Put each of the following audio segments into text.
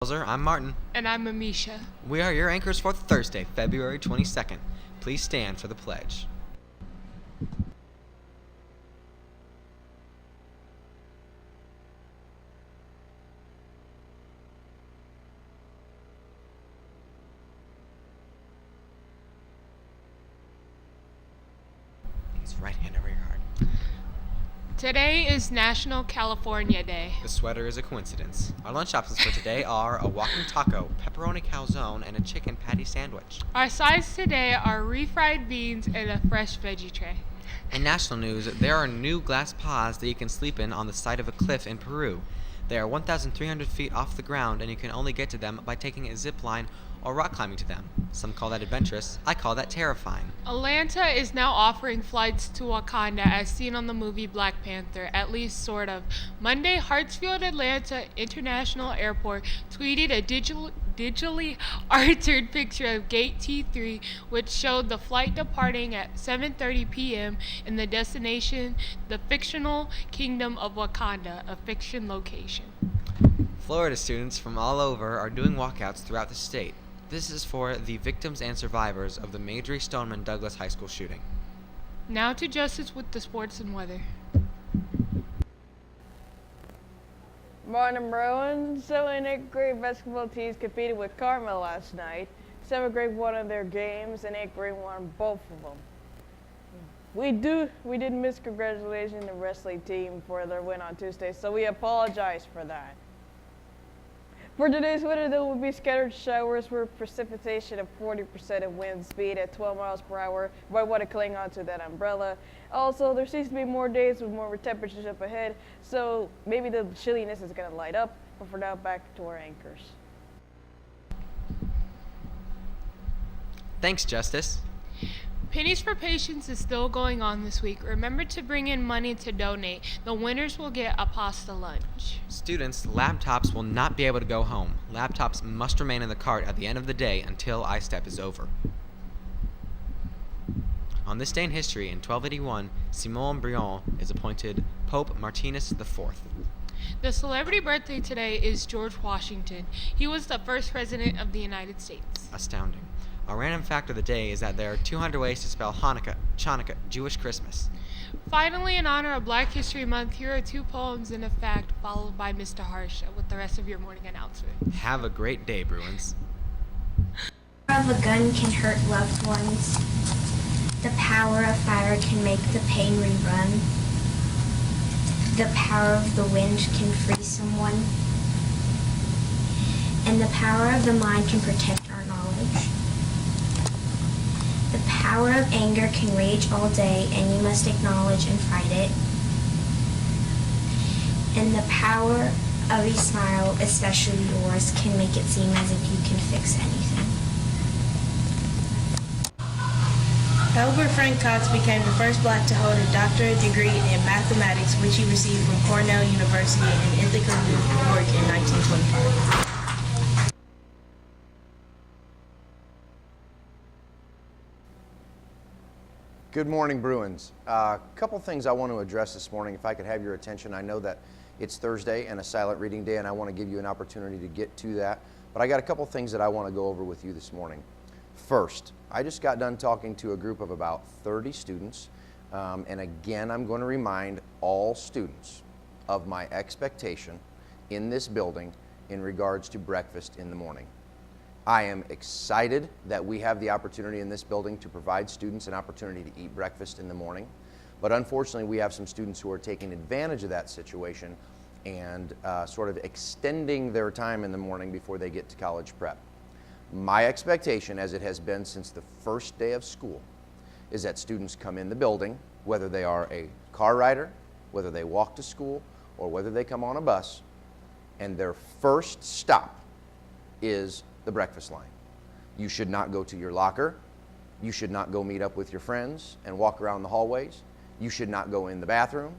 I'm Martin. And I'm Amisha. We are your anchors for Thursday, February 22nd. Please stand for the pledge. Place right hand over your heart. Today is National California Day. The sweater is a coincidence. Our lunch options for today are a walking taco, pepperoni calzone, and a chicken patty sandwich. Our sides today are refried beans and a fresh veggie tray. In national news, there are new glass pods that you can sleep in on the side of a cliff in Peru. They are 1,300 feet off the ground, and you can only get to them by taking a zip line or rock climbing to them. Some call that adventurous. I call that terrifying. Atlanta is now offering flights to Wakanda as seen on the movie Black Panther, at least sort of. Monday, Hartsfield Atlanta International Airport tweeted a digitally altered picture of Gate T3, which showed the flight departing at 7:30 p.m. in the destination, the fictional Kingdom of Wakanda, a fiction location. Florida students from all over are doing walkouts throughout the state. This is for the victims and survivors of the Marjory Stoneman Douglas High School shooting. Now to Justice with the sports and weather. Morning, Bruins. So, in 8th grade basketball teams competed with Carmel last night. 7th grade won their games, and 8th grade won both of them. We did miss congratulations the wrestling team for their win on Tuesday, so we apologize for that. For today's weather, there will be scattered showers with precipitation of 40% of wind speed at 12 miles per hour. You might want to cling onto that umbrella. Also, there seems to be more days with warmer temperatures up ahead, so maybe the chilliness is going to light up. But for now, back to our anchors. Thanks, Justice. Pennies for Patients is still going on this week. Remember to bring in money to donate. The winners will get a pasta lunch. Students, laptops will not be able to go home. Laptops must remain in the cart at the end of the day until ISTEP is over. On this day in history, in 1281, Simon Briand is appointed Pope Martinus IV. The celebrity birthday today is George Washington. He was the first president of the United States. Astounding. Our random fact of the day is that there are 200 ways to spell Hanukkah, Chanukah, Jewish Christmas. Finally, in honor of Black History Month, here are 2 poems and a fact, followed by Mr. Harsha with the rest of your morning announcement. Have a great day, Bruins. The power of a gun can hurt loved ones. The power of fire can make the pain rerun. The power of the wind can free someone. And the power of the mind can protect our knowledge. The power of anger can rage all day, and you must acknowledge and fight it. And the power of a smile, especially yours, can make it seem as if you can fix anything. Albert Frank Cox became the first Black to hold a doctorate degree in mathematics, which he received from Cornell University in Ithaca, New York in 1925. Good morning, Bruins. A couple things I want to address this morning, if I could have your attention. I know that it's Thursday and a silent reading day, and I want to give you an opportunity to get to that. But I got a couple things that I want to go over with you this morning. First, I just got done talking to a group of about 30 students. And again, I'm going to remind all students of my expectation in this building in regards to breakfast in the morning. I am excited that we have the opportunity in this building to provide students an opportunity to eat breakfast in the morning. But unfortunately, we have some students who are taking advantage of that situation and sort of extending their time in the morning before they get to college prep. My expectation, as it has been since the first day of school, is that students come in the building, whether they are a car rider, whether they walk to school, or whether they come on a bus, and their first stop is the breakfast line. You should not go to your locker. You should not go meet up with your friends and walk around the hallways. You should not go in the bathroom.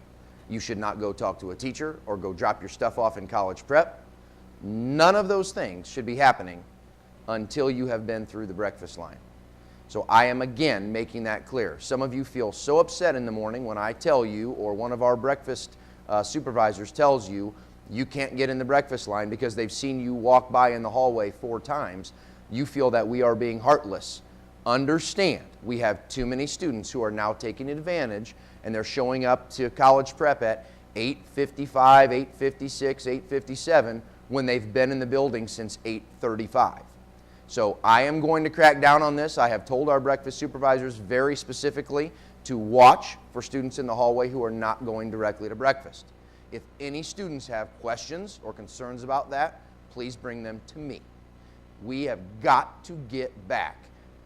You should not go talk to a teacher or go drop your stuff off in college prep. None of those things should be happening until you have been through the breakfast line. So I am again making that clear. Some of you feel so upset in the morning when I tell you, or one of our breakfast supervisors tells you, You can't get in the breakfast line because they've seen you walk by in the hallway 4 times. You feel that we are being heartless. Understand, we have too many students who are now taking advantage, and they're showing up to college prep at 8:55, 8:56, 8:57 when they've been in the building since 8:35. So I am going to crack down on this. I have told our breakfast supervisors very specifically to watch for students in the hallway who are not going directly to breakfast. If any students have questions or concerns about that, please bring them to me. We have got to get back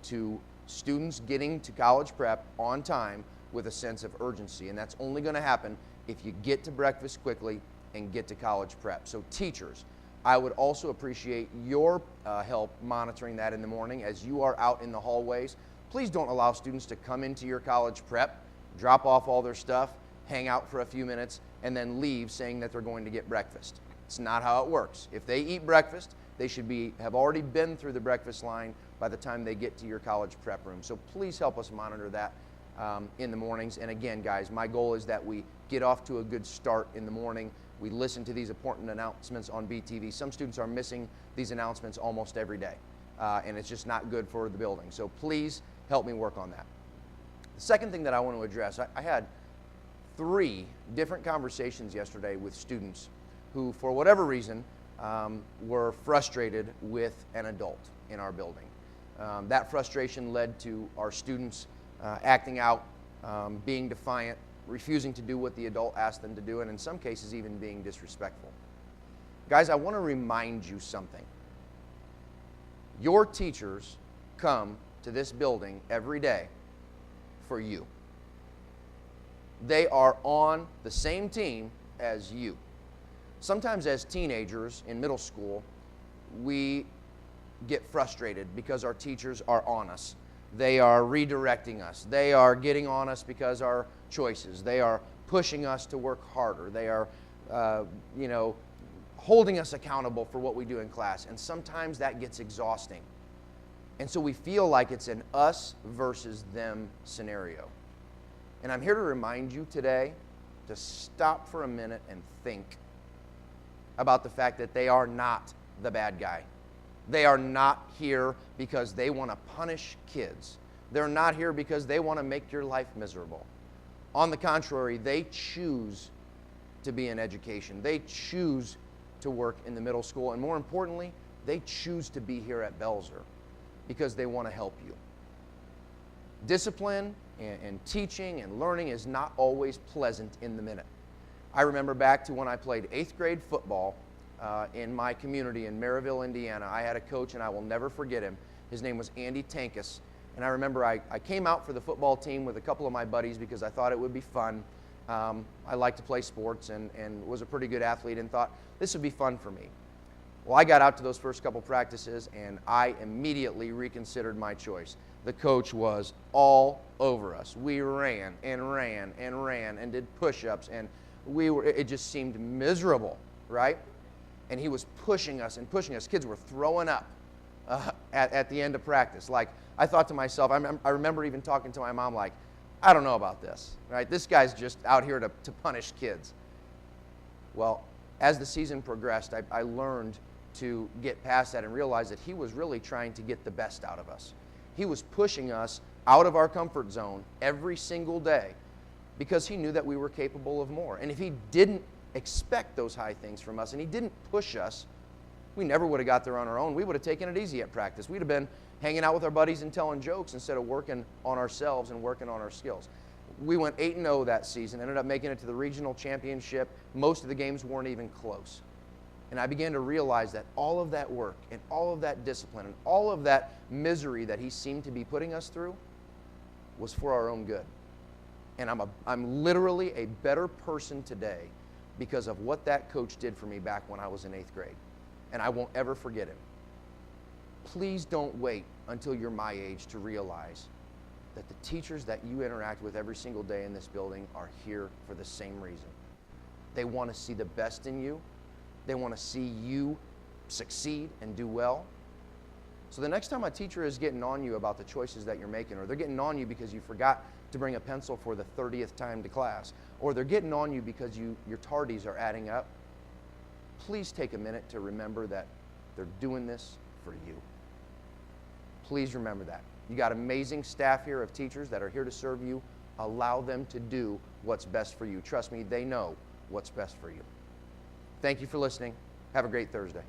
to students getting to college prep on time with a sense of urgency, and that's only going to happen if you get to breakfast quickly and get to college prep. So teachers, I would also appreciate your help monitoring that in the morning as you are out in the hallways. Please don't allow students to come into your college prep, drop off all their stuff, hang out for a few minutes, and then leave saying that they're going to get breakfast. It's not how it works. If they eat breakfast, they should have already been through the breakfast line by the time they get to your college prep room. So please help us monitor that in the mornings. And again, guys, my goal is that we get off to a good start in the morning. We listen to these important announcements on BTV. Some students are missing these announcements almost every day, and it's just not good for the building. So please help me work on that. The second thing that I want to address, I had 3 different conversations yesterday with students who, for whatever reason, were frustrated with an adult in our building. That frustration led to our students acting out, being defiant, refusing to do what the adult asked them to do, and in some cases even being disrespectful. Guys, I want to remind you something. Your teachers come to this building every day for you. They are on the same team as you. Sometimes as teenagers in middle school, we get frustrated because our teachers are on us. They are redirecting us. They are getting on us because our choices. They are pushing us to work harder. They are, holding us accountable for what we do in class. And sometimes that gets exhausting. And so we feel like it's an us versus them scenario. And I'm here to remind you today to stop for a minute and think about the fact that they are not the bad guy. They are not here because they want to punish kids. They're not here because they want to make your life miserable. On the contrary, they choose to be in education. They choose to work in the middle school. And more importantly, they choose to be here at Belzer because they want to help you. Discipline and teaching and learning is not always pleasant in the minute. I remember back to when I played 8th grade football in my community in Maryville, Indiana. I had a coach, and I will never forget him. His name was Andy Tankus. And I remember I came out for the football team with a couple of my buddies because I thought it would be fun. I like to play sports and was a pretty good athlete and thought this would be fun for me. Well, I got out to those first couple practices, and I immediately reconsidered my choice. The coach was all over us. We ran and ran and ran and did push-ups, and it just seemed miserable, right? And he was pushing us and pushing us. Kids were throwing up at the end of practice. Like, I thought to myself, I remember even talking to my mom like, I don't know about this, right? This guy's just out here to punish kids. Well, as the season progressed, I learned to get past that and realize that he was really trying to get the best out of us. He was pushing us out of our comfort zone every single day because he knew that we were capable of more. And if he didn't expect those high things from us and he didn't push us, we never would have got there on our own. We would have taken it easy at practice. We'd have been hanging out with our buddies and telling jokes instead of working on ourselves and working on our skills. We went 8-0 that season, ended up making it to the regional championship. Most of the games weren't even close. And I began to realize that all of that work and all of that discipline and all of that misery that he seemed to be putting us through was for our own good. And I'm literally a better person today because of what that coach did for me back when I was in 8th grade. And I won't ever forget him. Please don't wait until you're my age to realize that the teachers that you interact with every single day in this building are here for the same reason. They want to see the best in you. They want to see you succeed and do well. So the next time a teacher is getting on you about the choices that you're making, or they're getting on you because you forgot to bring a pencil for the 30th time to class, or they're getting on you because your tardies are adding up, please take a minute to remember that they're doing this for you. Please remember that. You got amazing staff here of teachers that are here to serve you. Allow them to do what's best for you. Trust me, they know what's best for you. Thank you for listening. Have a great Thursday.